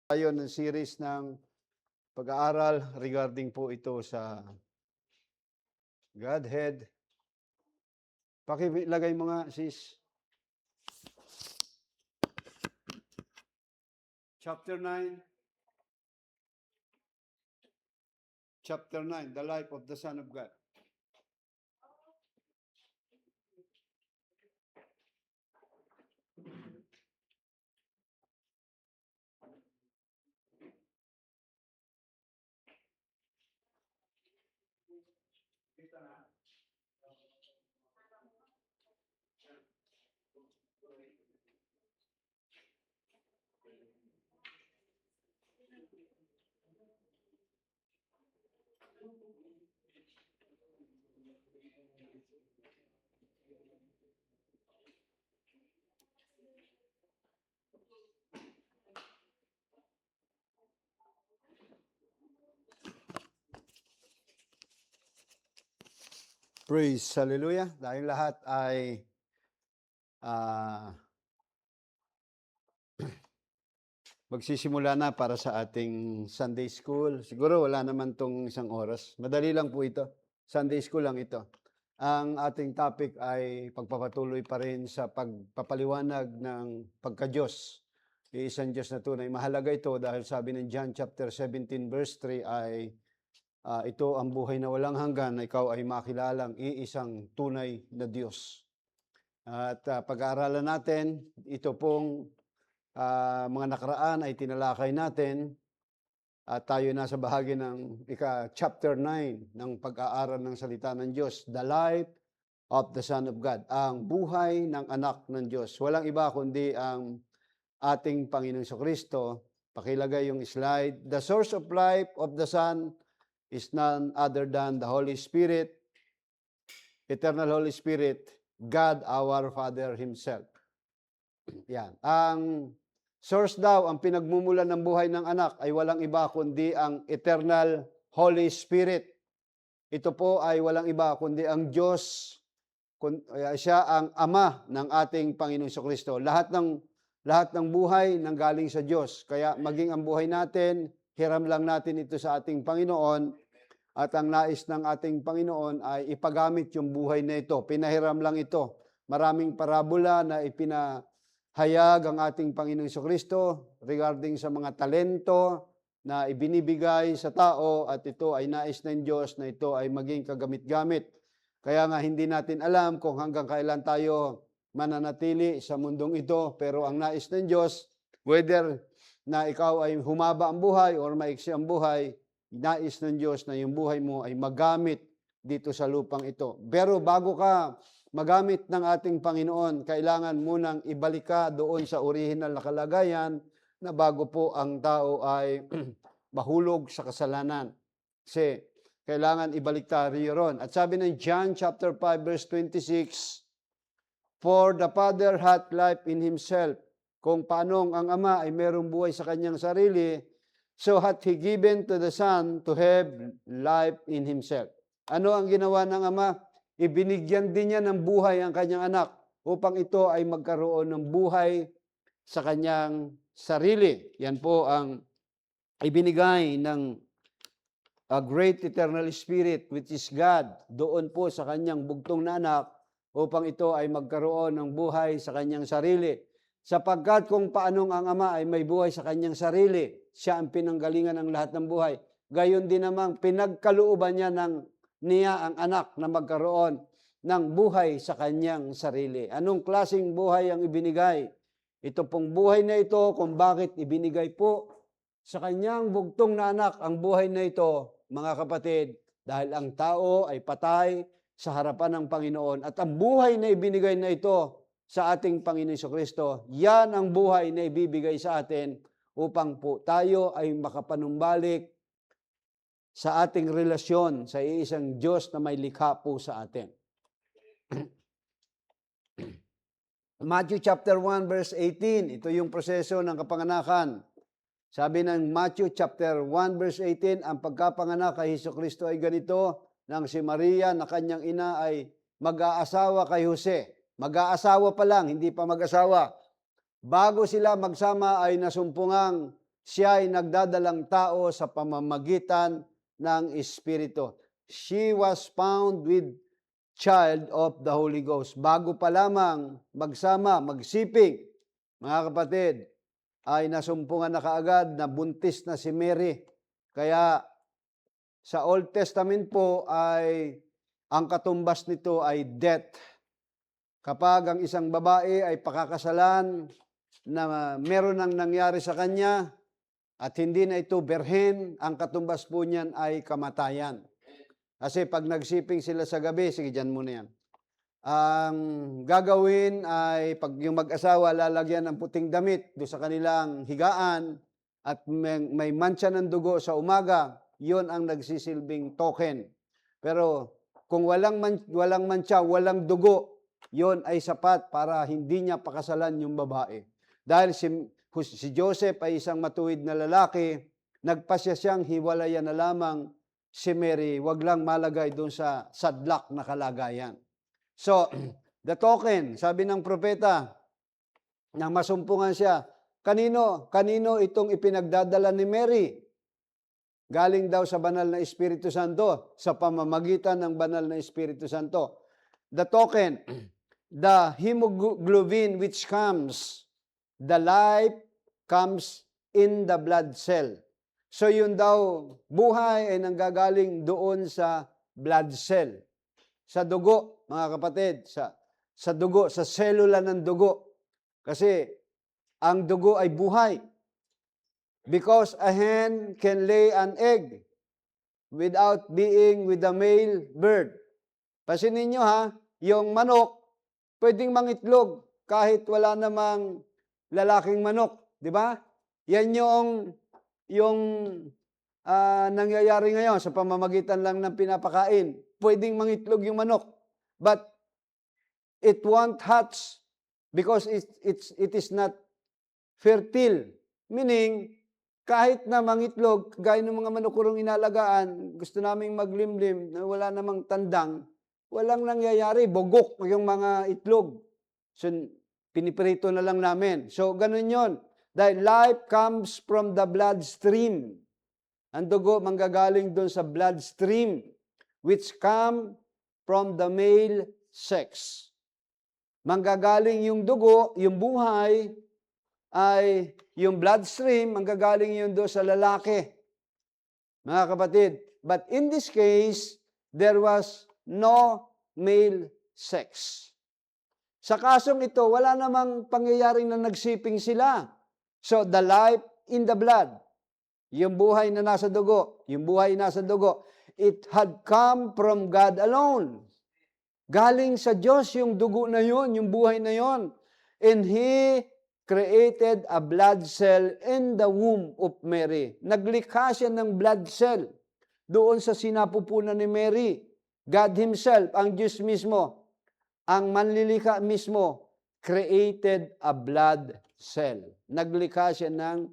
Tayo ng series ng pag-aaral regarding po ito sa Godhead. Pakilagay mo nga, sis. Chapter 9. Chapter 9, the life of the Son of God. Praise, hallelujah. Dahil lahat ay magsisimula na para sa ating Sunday School. Siguro wala naman tong isang oras. Madali lang po ito. Sunday School lang ito. Ang ating topic ay pagpapatuloy pa rin sa pagpapaliwanag ng pagka-Diyos. Iisang Diyos na tunay. Mahalaga ito dahil sabi ng John chapter 17 verse 3 ay ito ang buhay na walang hanggan na ikaw ay makilalang iisang tunay na Diyos. At pag-aaralan natin, ito pong mga nakaraan ay tinalakay natin at tayo nasa bahagi ng chapter 9 ng pag-aaral ng salita ng Diyos, the life of the Son of God, ang buhay ng anak ng Diyos. Walang iba kundi ang ating Panginoong Jesucristo. Pakilagay yung slide. The source of life of the Son is none other than the Holy Spirit, eternal Holy Spirit, God our Father Himself. Yan. Ang source daw, ang pinagmumulan ng buhay ng anak ay walang iba kundi ang eternal Holy Spirit. Ito po ay walang iba kundi ang Diyos. Siya ang Ama ng ating Panginoong Jesucristo. Lahat ng buhay nanggaling sa Diyos. Kaya maging ang buhay natin, hiram lang natin ito sa ating Panginoon at ang nais ng ating Panginoon ay ipagamit yung buhay na ito. Pinahiram lang ito. Maraming parabola na ipinahayag ang ating Panginoong Jesucristo regarding sa mga talento na ibinibigay sa tao at ito ay nais ng Diyos na ito ay maging kagamit-gamit. Kaya nga hindi natin alam kung hanggang kailan tayo mananatili sa mundong ito, pero ang nais ng Diyos, whether na ikaw ay humaba ang buhay or maiksi ang buhay, nais ng Diyos na yung buhay mo ay magamit dito sa lupang ito. Pero bago ka magamit ng ating Panginoon, kailangan munang ibalik ka doon sa original na kalagayan na bago po ang tao ay mahulog sa kasalanan. Kasi kailangan ibalik tayo ron. At sabi ng John chapter 5 verse 26, for the Father hath life in Himself. Kung paanong ang Ama ay merong buhay sa kanyang sarili, so hath He given to the Son to have life in Himself. Ano ang ginawa ng Ama? Ibinigyan din niya ng buhay ang kanyang anak upang ito ay magkaroon ng buhay sa kanyang sarili. Yan po ang ibinigay ng a great eternal spirit which is God doon po sa kanyang bugtong na anak upang ito ay magkaroon ng buhay sa kanyang sarili. Sapagkat kung paanong ang Ama ay may buhay sa kanyang sarili, siya ang pinanggalingan ng lahat ng buhay. Gayon din namang pinagkalooban niya ang anak na magkaroon ng buhay sa kanyang sarili. Anong klaseng buhay ang ibinigay? Ito pong buhay na ito, kung bakit ibinigay po sa kanyang bugtong na anak ang buhay na ito, mga kapatid, dahil ang tao ay patay sa harapan ng Panginoon at ang buhay na ibinigay na ito sa ating Panginoon Jesucristo, yan ang buhay na ibibigay sa atin upang po tayo ay makapanumbalik sa ating relasyon sa iisang Diyos na may likha po sa atin. Matthew chapter 1 verse 18, ito yung proseso ng kapanganakan. Sabi ng Matthew chapter 1 verse 18, ang pagkapanganak kay Jesucristo ay ganito, nang si Maria na kanyang ina ay mag-aasawa kay Jose. Mag-aasawa pa lang, hindi pa mag-asawa. Bago sila magsama ay nasumpungang siya ay nagdadalang tao sa pamamagitan ng Espiritu. She was found with child of the Holy Ghost. Bago pa lamang magsama, magsiping, mga kapatid, ay nasumpungan na kaagad na buntis na si Mary. Kaya sa Old Testament po ay ang katumbas nito ay death. Kapag ang isang babae ay pakakasalan na meron nang nangyari sa kanya at hindi na ito berhen, ang katumbas po niyan ay kamatayan. Kasi pag nagsiping sila sa gabi, sige dyan muna yan. Ang gagawin ay pag yung mag-asawa lalagyan ng puting damit do sa kanilang higaan at may mancha ng dugo sa umaga, yon ang nagsisilbing token. Pero kung walang mancha, walang dugo, yon ay sapat para hindi niya pakasalan yung babae. Dahil si Joseph ay isang matuwid na lalaki, nagpasya siyang hiwalayan na lamang si Mary, wag lang malagay doon sa sadlak na kalagayan. So, the token, sabi ng propeta, nang masumpungan siya, kanino itong ipinagdadala ni Mary? Galing daw sa banal na Espiritu Santo, sa pamamagitan ng banal na Espiritu Santo. The token, the hemoglobin which comes, the life comes in the blood cell. So yun daw, buhay ay nanggagaling doon sa blood cell. Sa dugo, mga kapatid, sa dugo, sa selula ng dugo. Kasi ang dugo ay buhay. Because a hen can lay an egg without being with a male bird. Pasinin nyo ha, yung manok, pwedeng mangitlog kahit wala namang lalaking manok. Di ba? Yan yung nangyayari ngayon sa pamamagitan lang ng pinapakain. Pwedeng mangitlog yung manok, but it won't hatch because it is not fertile. Meaning, kahit na mangitlog, gaya ng mga manok kurong inalagaan, gusto naming maglimlim, na wala namang tandang, walang nangyayari, bogok yung mga itlog. So, piniprito na lang namin. So, ganun yon. Dahil life comes from the bloodstream. Ang dugo manggagaling doon sa bloodstream, which come from the male sex. Manggagaling yung dugo, yung buhay, ay yung bloodstream, manggagaling yun doon sa lalaki. Mga kapatid, but in this case, there was no male sex. Sa kasong ito, wala namang pangyayaring na nagsiping sila. So, the life in the blood, yung buhay na nasa dugo, yung buhay nasa dugo, it had come from God alone. Galing sa Diyos yung dugo na yon, yung buhay na yon. And He created a blood cell in the womb of Mary. Naglikha siya ng blood cell doon sa sinapupunan ni Mary. God Himself, ang Diyos mismo, ang manlilikha mismo, created a blood cell. Naglikha siya ng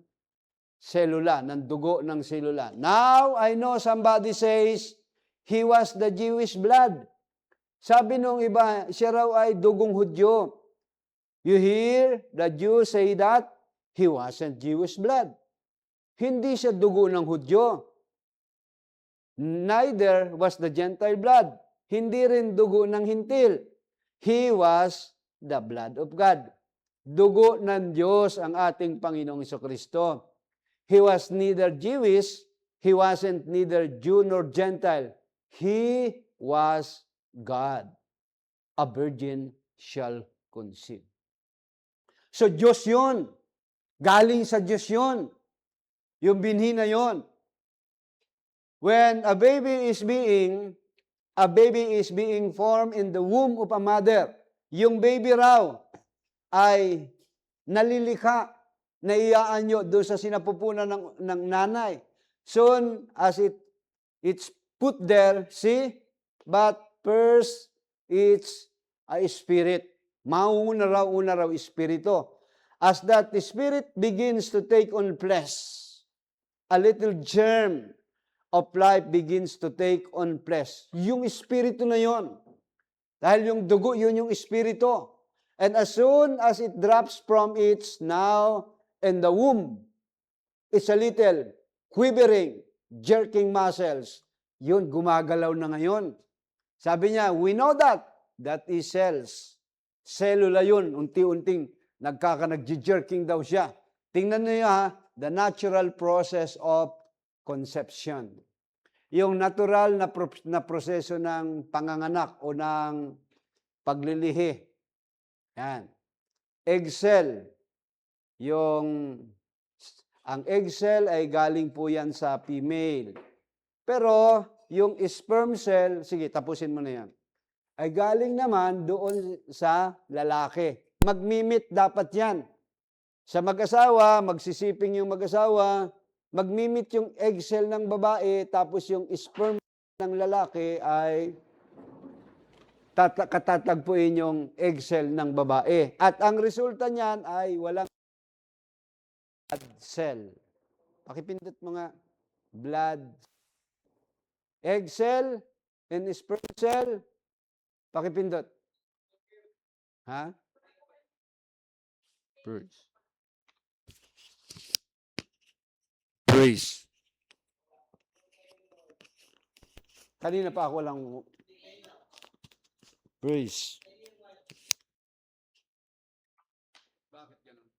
selula, ng dugo ng selula. Now, I know somebody says, he was the Jewish blood. Sabi nung iba, siya raw ay dugong Hudyo. You hear the Jews say that he wasn't Jewish blood. Hindi siya dugo ng Hudyo. Neither was the Gentile blood. Hindi rin dugo ng Hintil. He was the blood of God. Dugo ng Diyos ang ating Panginoong Jesucristo. He was neither Jewish, he wasn't neither Jew nor Gentile. He was God. A virgin shall conceive. So Diyos yun. Galing sa Diyos yun. Yung binhi na yun. When a baby is being formed in the womb of a mother, yung baby raw ay nalilikha, naiyaanyo doon sa sinapupunan ng nanay. Soon as it's put there, see, but first it's a spirit. Una raw espiritu. As that the spirit begins to take on flesh, a little germ of life begins to take on flesh. Yung espiritu na yon. Dahil yung dugo, yun yung espiritu. And as soon as it drops from its now in the womb, It's a little quivering, jerking muscles. Yun, gumagalaw na ngayon. Sabi niya, we know that. That is cells. Cellula yun. Unti-unting nagji-jerking daw siya. Tingnan niyo ha, the natural process of conception. Yung natural na proseso ng panganganak o ng paglilihi. Yan. Egg cell. Ang egg cell ay galing po yan sa female. Pero yung sperm cell, sige, tapusin mo na yan, ay galing naman doon sa lalaki. Magmimit dapat yan. Sa mag-asawa, magsisiping yung mag-asawa, magmimit yung egg cell ng babae, tapos yung sperm ng lalaki ay katatagpuin yung egg cell ng babae. At ang resulta niyan ay walang blood cell. Pakipindot mo nga, blood egg cell and sperm cell. Pakipindot. Ha? Praise. Kanina pa ako lang. Praise. Bakit ganun?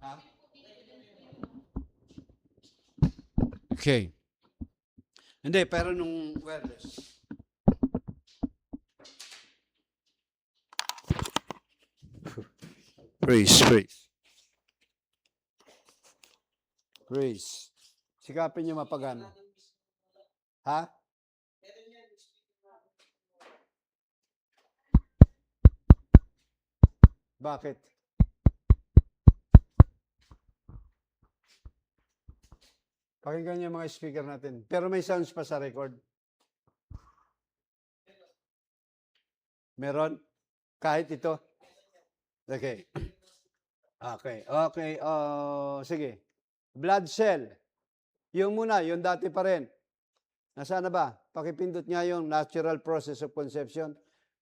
Ha? Okay. Hindi, pero nung wireless. Praise. Sikapin niyo mapagana. Ha? Bakit? Pakinggan niyo mga speaker natin. Pero may sounds pa sa record. Meron? Kahit ito? Okay. Okay. Sige. Blood cell. Yung muna, yung dati pa rin. Nasaan na ba? Pakipindot niya yung natural process of conception.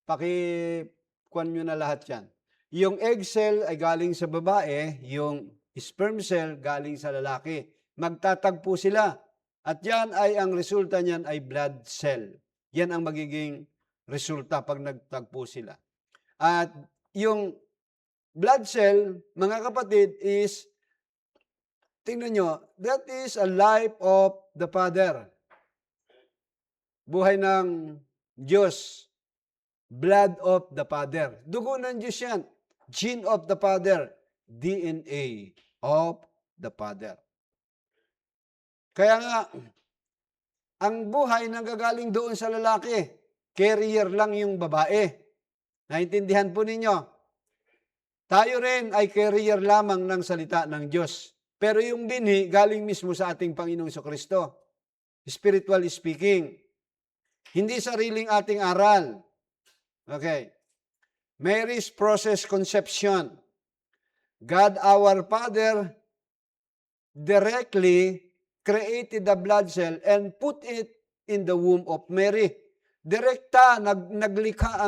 Pakikuan nyo na lahat yan. Yung egg cell ay galing sa babae, yung sperm cell galing sa lalaki. Magtatagpo sila. At yan ay ang resulta niyan ay blood cell. Yan ang magiging resulta pag nagtagpo sila. At yung blood cell, mga kapatid, is, tingnan nyo, that is a life of the Father. Buhay ng Diyos. Blood of the Father. Dugo ng Diyos yan. Gene of the Father. DNA of the Father. Kaya nga, ang buhay nanggagaling doon sa lalaki, carrier lang yung babae. Naintindihan po ninyo? Tayo rin ay carrier lamang ng salita ng Diyos. Pero yung binhi, galing mismo sa ating Panginoong Jesucristo. Spiritually speaking. Hindi sariling ating aral. Okay. Mary's process conception. God our Father directly created the blood cell and put it in the womb of Mary. Direkta, naglikha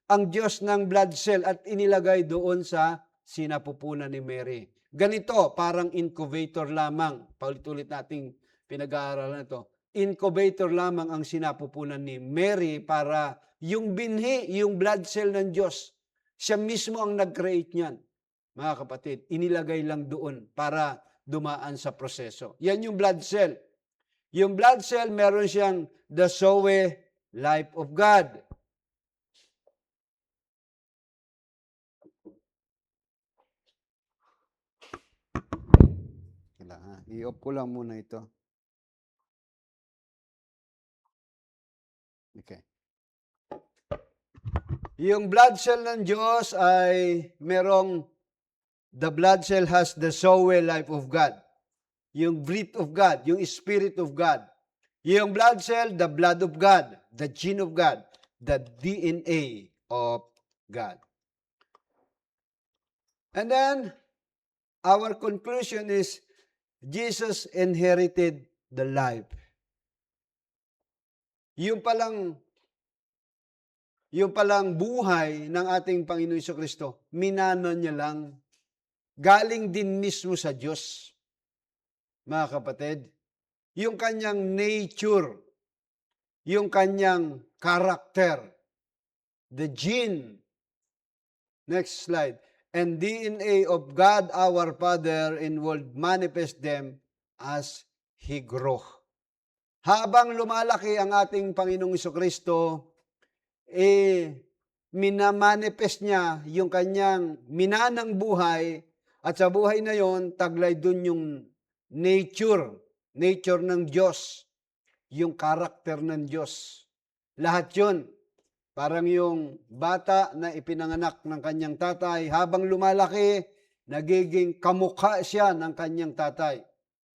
ang Diyos ng blood cell at inilagay doon sa sinapupunan ni Mary. Ganito, parang incubator lamang. Paulit-ulit nating pinag-aaralan ito. Incubator lamang ang sinapupunan ni Mary para yung binhi, yung blood cell ng Diyos, siya mismo ang nag-create niyan. Mga kapatid, inilagay lang doon para dumaan sa proseso. Yan yung blood cell. Yung blood cell, meron siyang the Zoe life of God. I-off ko lang muna ito. Okay. Yung blood cell ng Diyos ay merong, the blood cell has the Zoe life of God. Yung breath of God, yung Spirit of God. Yung blood cell, the blood of God, the gene of God, the DNA of God. And then, our conclusion is, Jesus inherited the life. Yung palang buhay ng ating Panginoon Jesucristo, minana niya lang galing din mismo sa Diyos, mga kapatid. Yung kanyang nature, yung kanyang character, the gene. Next slide. And DNA of God our Father and will manifest them as He grow. Habang lumalaki ang ating Panginoong Jesucristo, minamanifest niya yung kanyang minanang buhay at sa buhay na yon, taglay dun yung nature ng Diyos, yung karakter ng Diyos. Lahat yun. Parang yung bata na ipinanganak ng kanyang tatay, habang lumalaki, nagiging kamukha siya ng kanyang tatay.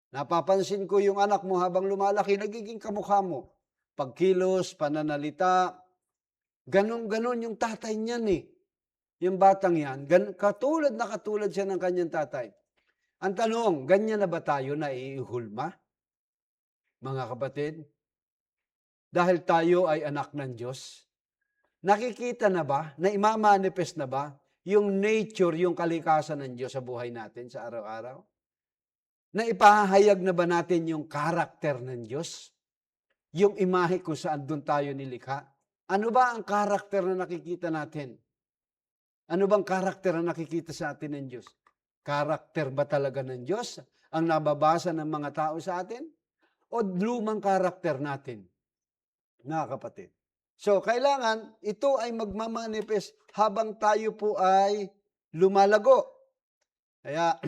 Napapansin ko yung anak mo habang lumalaki, nagiging kamukha mo. Pagkilos, pananalita, ganon yung tatay niyan eh. Yung batang yan, katulad siya ng kanyang tatay. Ang tanong, ganyan na ba tayo na iihulma? Mga kapatid? Dahil tayo ay anak ng Diyos? Nakikita na ba, na imamanifest na ba, yung nature, yung kalikasan ng Diyos sa buhay natin sa araw-araw? Na ipahayag na ba natin yung karakter ng Diyos? Yung imahe kung saan doon tayo nilikha? Ano ba ang karakter na nakikita natin? Ano bang karakter na nakikita sa atin ng Diyos? Karakter ba talaga ng Diyos ang nababasa ng mga tao sa atin? O lumang karakter natin? Mga kapatid. So, kailangan ito ay magmamanifest habang tayo po ay lumalago. Kaya,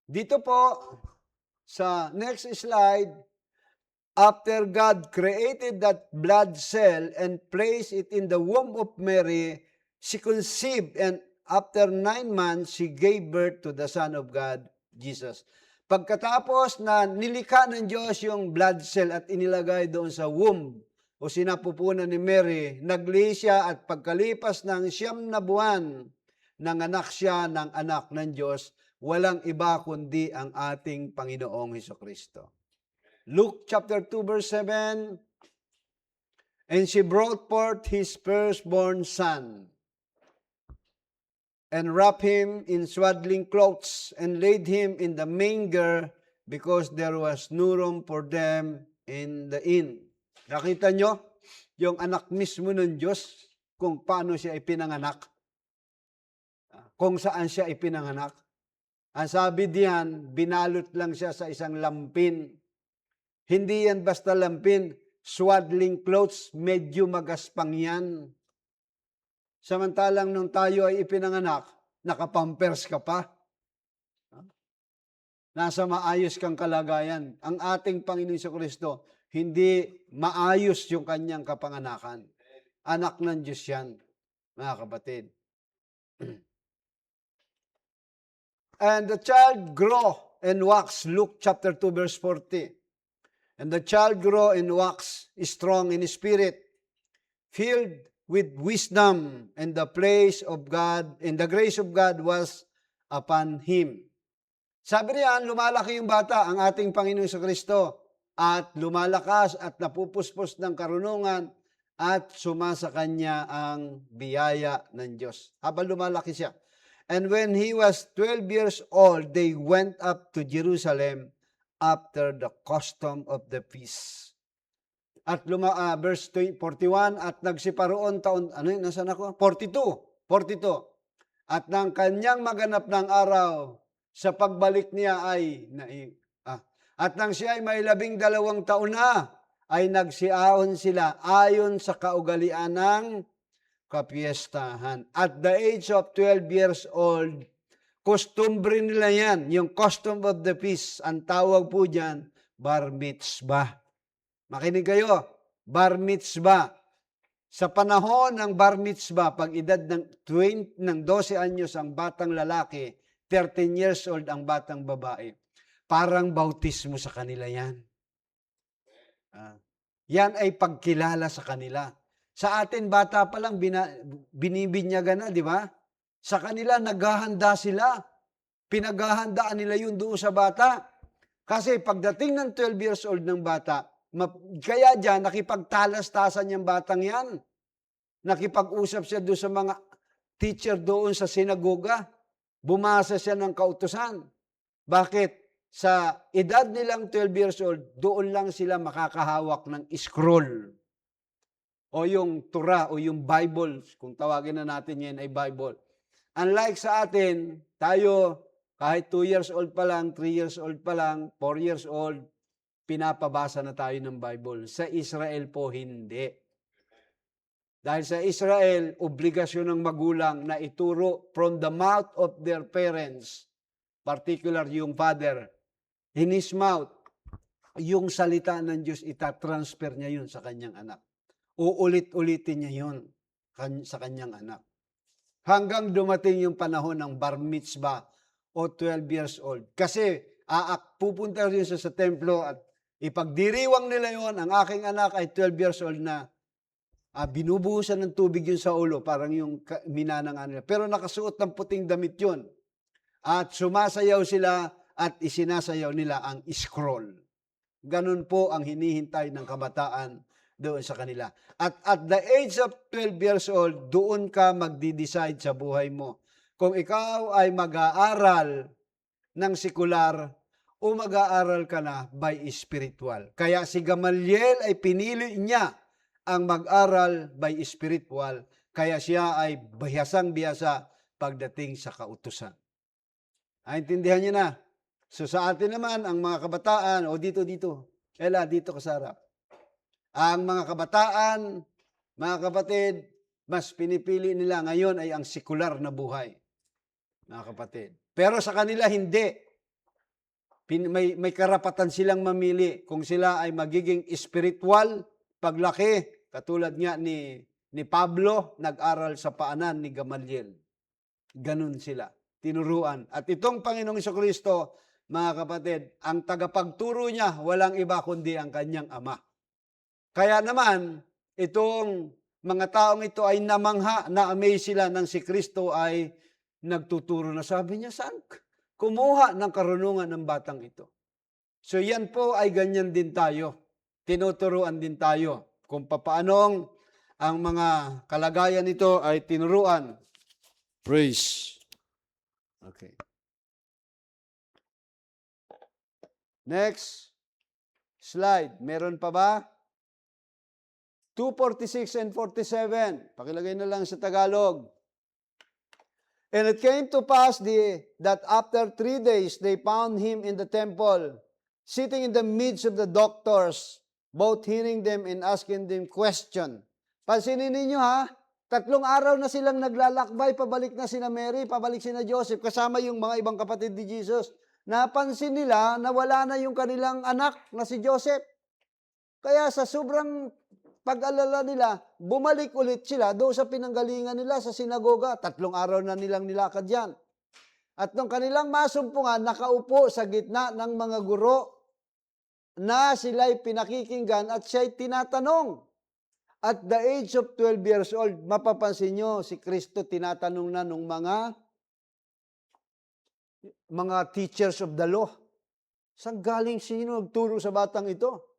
dito po, sa next slide, after God created that blood cell and placed it in the womb of Mary, she conceived, and after 9 months, she gave birth to the Son of God, Jesus. Pagkatapos na nilikha ng Diyos yung blood cell at inilagay doon sa womb o sinapupunan ni Mary, naglihi siya at pagkalipas ng 9 na buwan, nanganak siya ng anak ng Diyos, walang iba kundi ang ating Panginoong Hesukristo. Luke chapter 2 verse 7, and she brought forth his firstborn son, and wrapped him in swaddling clothes, and laid him in the manger, because there was no room for them in the inn. Nakita nyo, yung anak mismo ng Diyos, kung paano siya ipinanganak, kung saan siya ipinanganak. Ang sabi diyan, binalot lang siya sa isang lampin. Hindi yan basta lampin, swaddling clothes, medyo magaspang yan. Samantalang nung tayo ay ipinanganak, nakapampers ka pa. Nasa maayos kang kalagayan. Ang ating Panginoon Jesucristo, hindi maayos yung kanyang kapanganakan. Anak ng Diyos yan, mga kapatid. And the child grow and wax, Luke chapter 2 verse 40. And the child grow and wax strong in spirit, filled with wisdom, and the place of God, and the grace of God was upon him. Sabi riyan, lumalaki yung bata, ang ating Panginoon Jesucristo, at lumalakas at napupuspos ng karunungan at sumasa kanya ang biyaya ng Diyos. Habang lumalaki siya. And when he was 12 years old, they went up to Jerusalem after the custom of the feast. At verse 41, at nagsiparoon taon, nasaan ako? 42. At nang kanyang maganap ng araw, sa pagbalik niya at nang siya ay may 12 taon na, ay nagsiahon sila ayon sa kaugalian ng kapiestahan. At the age of 12 years old, customary nila yan, yung custom of the feast, ang tawag po dyan, bar mitzvah. Makinig kayo, bar mitzvah. Sa panahon ng bar mitzvah, pag edad ng 12 anyos ang batang lalaki, 13 years old ang batang babae, parang bautismo sa kanila yan. Yan ay pagkilala sa kanila. Sa atin, bata pa lang, binibinyagan na, di ba? Sa kanila, naghahanda sila. Pinaghahandaan nila yun doon sa bata. Kasi pagdating ng 12 years old ng bata, kaya dyan, nakipagtalas-tasan yung batang yan. Nakipag-usap siya doon sa mga teacher doon sa sinagoga. Bumasa siya ng kautusan. Bakit? Sa edad nilang 12 years old, doon lang sila makakahawak ng scroll o yung Torah o yung Bible, kung tawagin na natin yan ay Bible. Unlike sa atin, tayo kahit 2 years old pa lang, 3 years old pa lang, 4 years old, pinapabasa na tayo ng Bible. Sa Israel po, hindi. Dahil sa Israel, obligasyon ng magulang na ituro from the mouth of their parents, particular yung father, in his mouth, yung salita ng Diyos, itatransfer niya yun sa kanyang anak. Uulit-ulitin niya yun sa kanyang anak. Hanggang dumating yung panahon ng bar mitzvah o 12 years old. Kasi pupunta rin siya sa templo at ipagdiriwang nila yon. Ang aking anak ay 12 years old na binubuhusan ng tubig yun sa ulo, parang yung minanang nila. Pero nakasuot ng puting damit yun. At sumasayaw sila at isinasayaw nila ang scroll. Ganun po ang hinihintay ng kabataan doon sa kanila. At at the age of 12 years old, doon ka magdi-decide sa buhay mo. Kung ikaw ay mag-aaral ng sekular o mag-aaral ka na by spiritual. Kaya si Gamaliel ay pinili niya ang mag-aral by spiritual, kaya siya ay bihasang-bihasa pagdating sa kautusan. Naintindihan niyo na? So sa atin naman, ang mga kabataan, dito, Ella, dito ka sa harap. Ang mga kabataan, mga kapatid, mas pinipili nila ngayon ay ang sekular na buhay, mga kapatid. Pero sa kanila, hindi. May karapatan silang mamili kung sila ay magiging spiritual, paglaki, katulad nga ni Pablo, nag-aral sa paanan ni Gamaliel. Ganun sila, tinuruan. At itong Panginoong Jesucristo, mga kapatid, ang tagapagturo niya, walang iba kundi ang kanyang Ama. Kaya naman, itong mga taong ito ay namangha, na-amaze sila nang si Kristo ay nagtuturo na. Sabi niya, saan kumuha ng karunungan ng batang ito? So yan po ay ganyan din tayo. Tinuturuan din tayo kung paanong ang mga kalagayan nito ay tinuruan. Praise. Okay. Next slide. Meron pa ba? 2:46 and 47. Pakilagay na lang sa Tagalog. And it came to pass that after 3 days, they found him in the temple, sitting in the midst of the doctors, both hearing them and asking them question. Pansinin ninyo ha, 3 araw na silang naglalakbay, pabalik na sina Mary, pabalik sina Joseph, kasama yung mga ibang kapatid ni Jesus. Napansin nila na wala na yung kanilang anak na si Joseph. Kaya sa sobrang pag-alala nila, bumalik ulit sila doon sa pinanggalingan nila sa sinagoga. 3 araw na nilang nilakad yan. At nung kanilang masumpungan, nakaupo sa gitna ng mga guro na sila'y pinakikinggan at siya'y tinatanong. At the age of 12 years old, mapapansin nyo, si Kristo tinatanong na nung mga teachers of the law. Saan galing sino nagturo sa batang ito?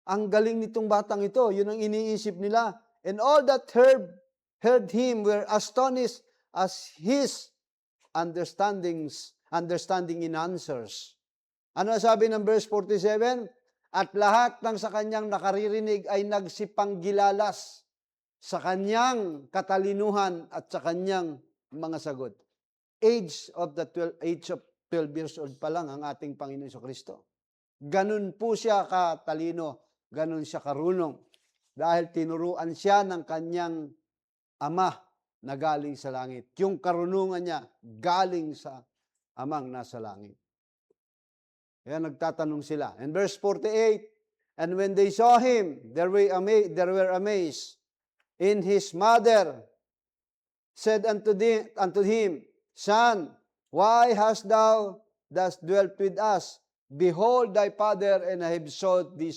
Ang galing nitong batang ito, yun ang iniisip nila. And all that heard him were astonished as his understanding in answers. Ano sabi ng verse 47? At lahat ng sa kanyang nakaririnig ay nagsipanggilalas sa kanyang katalinuhan at sa kanyang mga sagot. Age of 12 years old pa lang ang ating Panginoon Jesucristo. Ganun po siya katalino. Ganon siya karunong dahil tinuruan siya ng kanyang ama na galing sa langit. Yung karunungan niya galing sa amang nasa langit. Kaya nagtatanong sila. And verse 48, and when they saw him, they were amazed. And his mother said unto him, Son, why hast thou thus dwelt with us? Behold thy father, and I have sought thee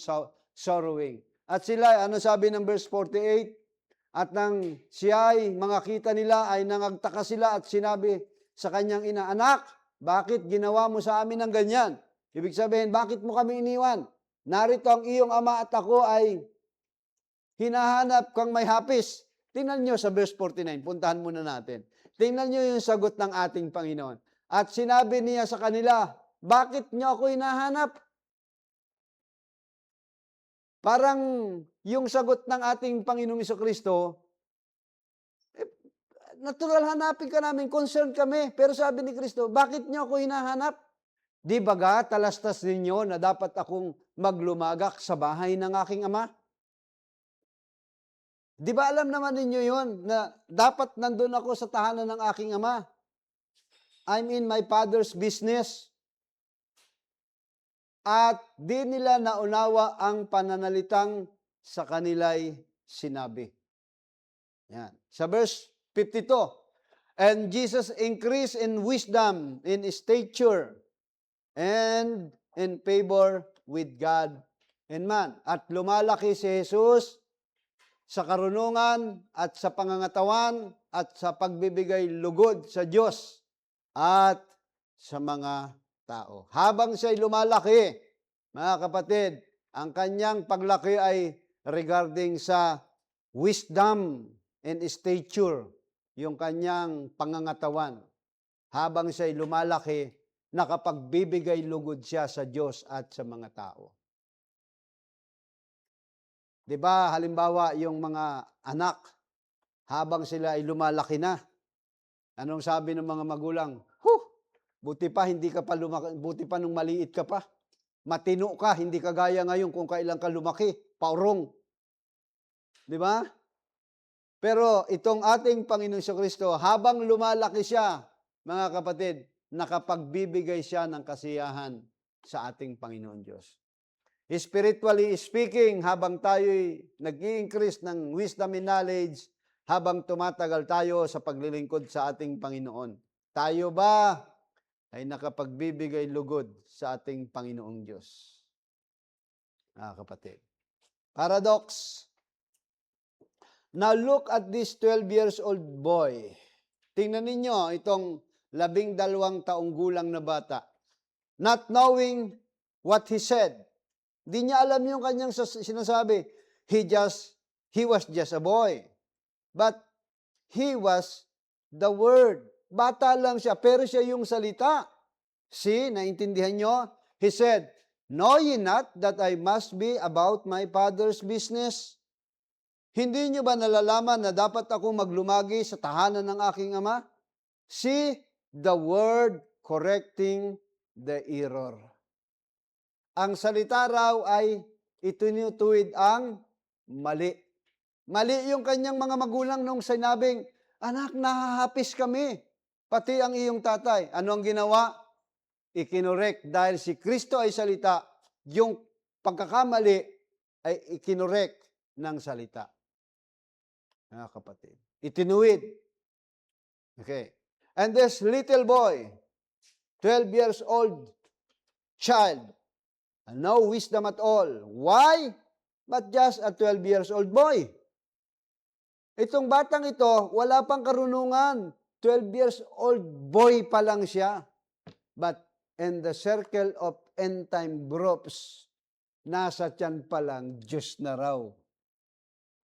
sorrowing. At sila, ano sabi ng verse 48? At nang siya'y mga kita nila ay nangagtaka sila at sinabi sa kanyang ina, Anak, bakit ginawa mo sa amin ng ganyan? Ibig sabihin, bakit mo kami iniwan? Narito ang iyong ama at ako ay hinahanap kang may hapis. Tingnan nyo sa verse 49, puntahan muna natin. Tingnan niyo yung sagot ng ating Panginoon. At sinabi niya sa kanila, bakit niyo ako hinahanap? Parang yung sagot ng ating Panginoong Jesucristo, natural hanapin ka namin, concerned kami. Pero sabi ni Kristo, bakit niyo ako hinahanap? Di baga, talastas ninyo na dapat akong maglumagak sa bahay ng aking ama? Di ba alam naman ninyo yon na dapat nandun ako sa tahanan ng aking ama? I'm in my Father's business. At di nila naunawa ang pananalitang sa kanila'y sinabi. Yan. Sa verse 52, and Jesus increased in wisdom, in stature, and in favor with God and man. At lumalaki si Jesus sa karunungan at sa pangangatawan at sa pagbibigay lugod sa Diyos at sa mga tao. Habang siya'y lumalaki, mga kapatid, ang kanyang paglaki ay regarding sa wisdom and stature, yung kanyang pangangatawan. Habang siya'y lumalaki, nakapagbibigay lugod siya sa Diyos at sa mga tao. 'Di ba, halimbawa, yung mga anak, habang sila ay lumalaki na, anong sabi ng mga magulang? Buti pa hindi ka pa lumaki, buti pa nung maliit ka pa. Matino ka, hindi ka gaya ngayon kung kailan ka lumaki, paurong. 'Di ba? Pero itong ating Panginoon Jesucristo, habang lumalaki siya, mga kapatid, nakapagbibigay siya ng kasiyahan sa ating Panginoon Diyos. Spiritually speaking, habang tayo'y nag-i-increase ng wisdom and knowledge, habang tumatagal tayo sa paglilingkod sa ating Panginoon, tayo ba ay nakapagbibigay lugod sa ating Panginoong Diyos? Kapatid. Paradox. Now look at this 12 years old boy. Tingnan ninyo itong 12 taong gulang na bata. Not knowing what he said. Di niya alam yung kanyang sinasabi. He was just a boy. But he was the Word. Bata lang siya, pero siya yung salita. See, naintindihan nyo? He said, know ye not that I must be about my Father's business? Hindi nyo ba nalalaman na dapat akong maglumagi sa tahanan ng aking ama? See, the Word correcting the error. Ang salita raw ay itinutuwid ang mali. Mali yung kanyang mga magulang nung sinabing, anak, nahahapis kami, pati ang iyong tatay. Ano ang ginawa? Ikinorek dahil si Kristo ay salita, yung pagkakamali ay ikinorek ng salita. Mga kapatid. Itinuwid. Okay. And this little boy, 12 years old child, no wisdom at all. Why? But just a 12 years old boy. Itong batang ito, wala pang karunungan. 12 years old boy pa lang siya. But in the circle of end time groups, nasa tiyan pa lang, Diyos na raw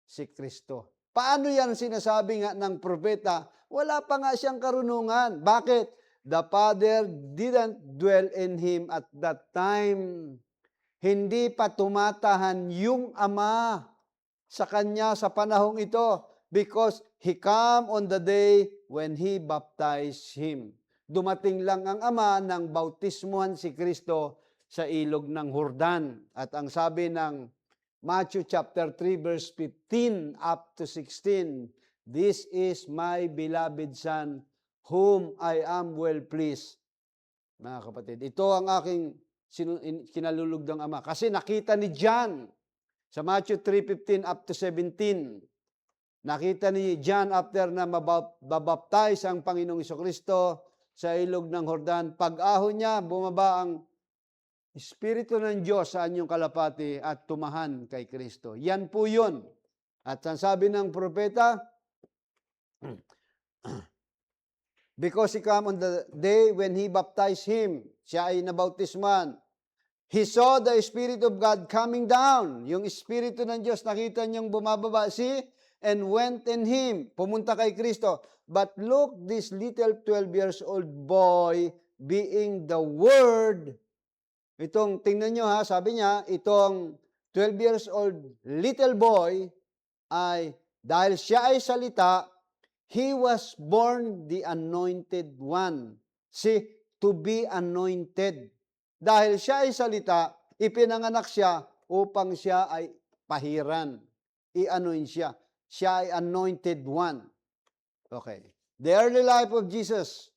si Kristo. Paano yan sinasabi nga ng propeta? Wala pa nga siyang karunungan. Bakit? The Father didn't dwell in him at that time. Hindi pa tumatahan yung Ama sa kanya sa panahong ito because he come on the day when he baptized him. Dumating lang ang Ama nang bautismuhan si Kristo sa ilog ng Jordan. At ang sabi ng Matthew chapter 3 verse 15 up to 16, this is my beloved Son, whom I am well pleased. Mga kapatid, ito ang aking kinalulugdang Ama. Kasi nakita ni John sa Matthew 3:15 up to 17. Nakita ni John after na mabaptize ang Panginoong Jesucristo sa ilog ng Jordan. Pag-ahon niya, bumaba ang Espiritu ng Diyos sa anyong kalapati at tumahan kay Kristo. Yan po yun. At ang sabi ng propeta, because he come on the day when he baptized him, siya ay nabautisman, he saw the Spirit of God coming down. Yung Espiritu ng Diyos, nakita niyang bumababa. See, and went in him. Pumunta kay Kristo. But look, this little 12 years old boy being the Word. Itong, tingnan nyo ha, sabi niya, itong 12 years old little boy ay, dahil siya ay salita, he was born the anointed one. See, to be anointed. Dahil siya ay salita, ipinanganak siya upang siya ay pahiran. I-anoint siya. Siya ay anointed one. Okay. The early life of Jesus.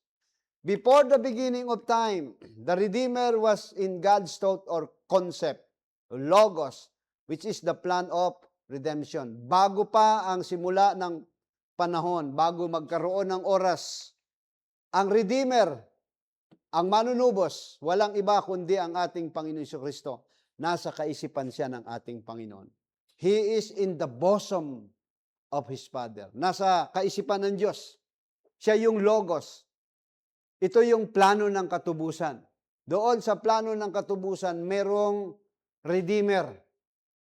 Before the beginning of time, the Redeemer was in God's thought or concept, logos, which is the plan of redemption. Bago pa ang simula ng panahon, bago magkaroon ng oras, ang Redeemer, ang manunubos, walang iba kundi ang ating Panginoon Kristo. Nasa kaisipan siya ng ating Panginoon. He is in the bosom of His Father. Nasa kaisipan ng Diyos. Siya yung logos. Ito yung plano ng katubusan. Doon sa plano ng katubusan, merong Redeemer.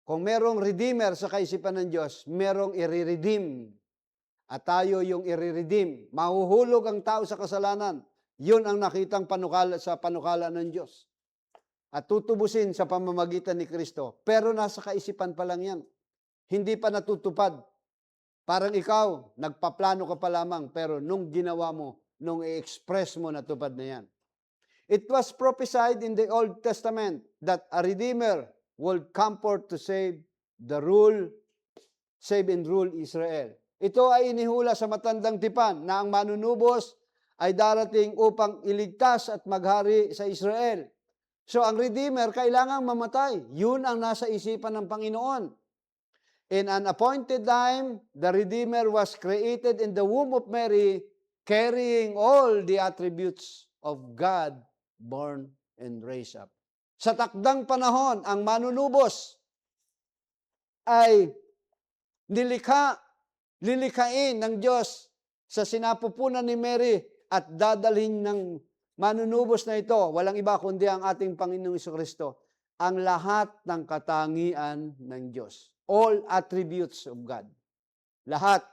Kung merong Redeemer sa kaisipan ng Diyos, merong i-redeem. At tayo yung i-redeem. Mahuhulog ang tao sa kasalanan. Yun ang nakitang panukala sa panukala ng Diyos. At tutubusin sa pamamagitan ni Kristo. Pero nasa kaisipan pa lang yan. Hindi pa natutupad. Parang ikaw, nagpaplano ka pa lamang, pero nung ginawa mo, nung i-express mo, natupad na yan. It was prophesied in the Old Testament that a Redeemer would come forth to save and rule Israel. Ito ay inihula sa matandang tipan na ang manunubos ay darating upang iligtas at maghari sa Israel. So ang Redeemer kailangang mamatay. Yun ang nasa isipan ng Panginoon. In an appointed time, the Redeemer was created in the womb of Mary, carrying all the attributes of God, born and raised up. Sa takdang panahon, ang manunubos ay lilikain ng Diyos sa sinapupunan ni Mary at dadalhin ng manunubos na ito, walang iba kundi ang ating Panginoong Kristo, ang lahat ng katangian ng Diyos. All attributes of God. Lahat.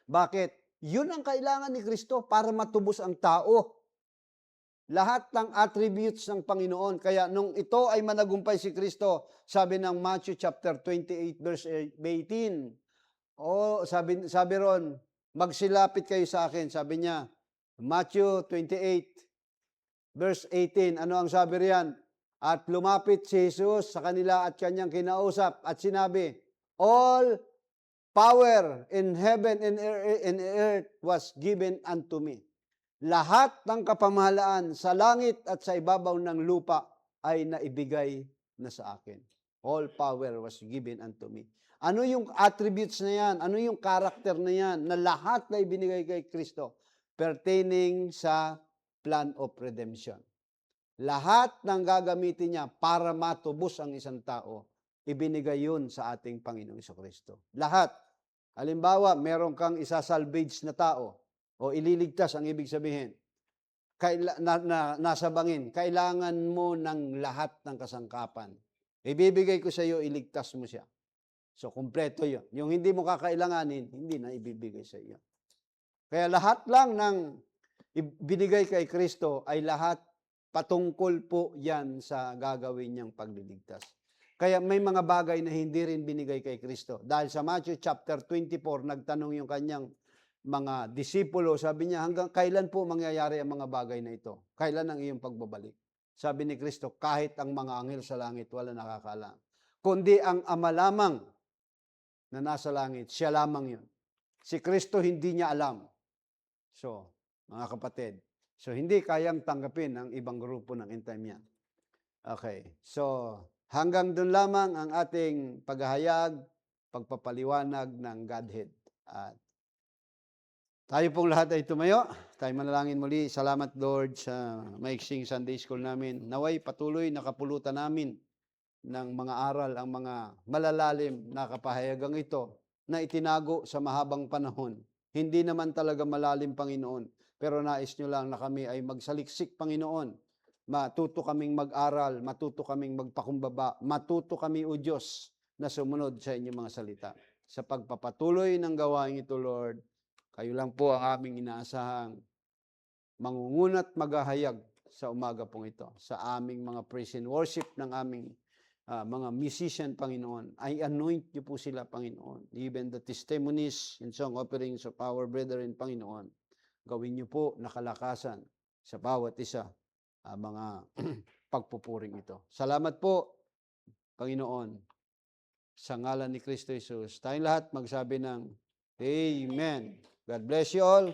Bakit? Yun ang kailangan ni Kristo para matubos ang tao. Lahat ng attributes ng Panginoon. Kaya nung ito ay managumpay si Kristo, sabi ng Matthew chapter 28 verse 18, sabi ron, magsilapit kayo sa akin. Sabi niya, Matthew 28 verse 18, ano ang sabi riyan? At lumapit si Jesus sa kanila at kanyang kinausap at sinabi, all power in heaven and earth was given unto me. Lahat ng kapamahalaan sa langit at sa ibabaw ng lupa ay naibigay na sa akin. All power was given unto me. Ano yung attributes na yan? Ano yung character na yan? Na lahat na ibinigay kay Kristo pertaining sa plan of redemption. Lahat ng gagamitin niya para matubos ang isang tao, ibinigay yun sa ating Panginoong Kristo. Lahat. Halimbawa, meron kang isasalvage na tao o ililigtas, ang ibig sabihin, nasa bangin, kailangan mo ng lahat ng kasangkapan. Ibibigay ko sa iyo, iligtas mo siya. So, kumpleto yun. Yung hindi mo kakailanganin, hindi na ibibigay sa iyo. Kaya lahat lang ng ibinigay kay Kristo ay lahat patungkol po yan sa gagawin niyang pagliligtas. Kaya may mga bagay na hindi rin binigay kay Kristo. Dahil sa Matthew chapter 24, nagtanong yung kanyang mga disipulo, sabi niya, hanggang kailan po mangyayari ang mga bagay na ito? Kailan ang iyong pagbabalik? Sabi ni Kristo, kahit ang mga anghel sa langit, wala nakakaalam. Kundi ang Ama lamang na nasa langit, siya lamang yun. Si Kristo hindi niya alam. So, mga kapatid, so, hindi kayang tanggapin ng ibang grupo ng end time yan. Okay. So, hanggang doon lamang ang ating paghahayag, pagpapaliwanag ng Godhead. At tayo pong lahat ay tumayo. Tayo manalangin muli. Salamat, Lord, sa maiksing Sunday School namin. Naway patuloy nakapulutan namin ng mga aral ang mga malalalim na kapahayagang ito na itinago sa mahabang panahon. Hindi naman talaga malalim, Panginoon. Pero nais nyo lang na kami ay magsaliksik, Panginoon. Matuto kaming mag-aral, matuto kaming magpakumbaba, matuto kami, O Diyos, na sumunod sa inyong mga salita. sa pagpapatuloy ng gawain ito, Lord. Kayo lang po ang aming inaasahang mangunguna't maghahayag sa umaga pong ito. Sa aming mga praise and worship ng aming mga musician, Panginoon, ay anoint niyo po sila, Panginoon. Even the testimonies and song offerings of our brethren, Panginoon, gawin niyo po nakalakasan sa bawat isa mga pagpupuring ito. Salamat po, Panginoon, sa ngalan ni Kristo Jesus. Tayong lahat magsabi ng Amen. God bless you all.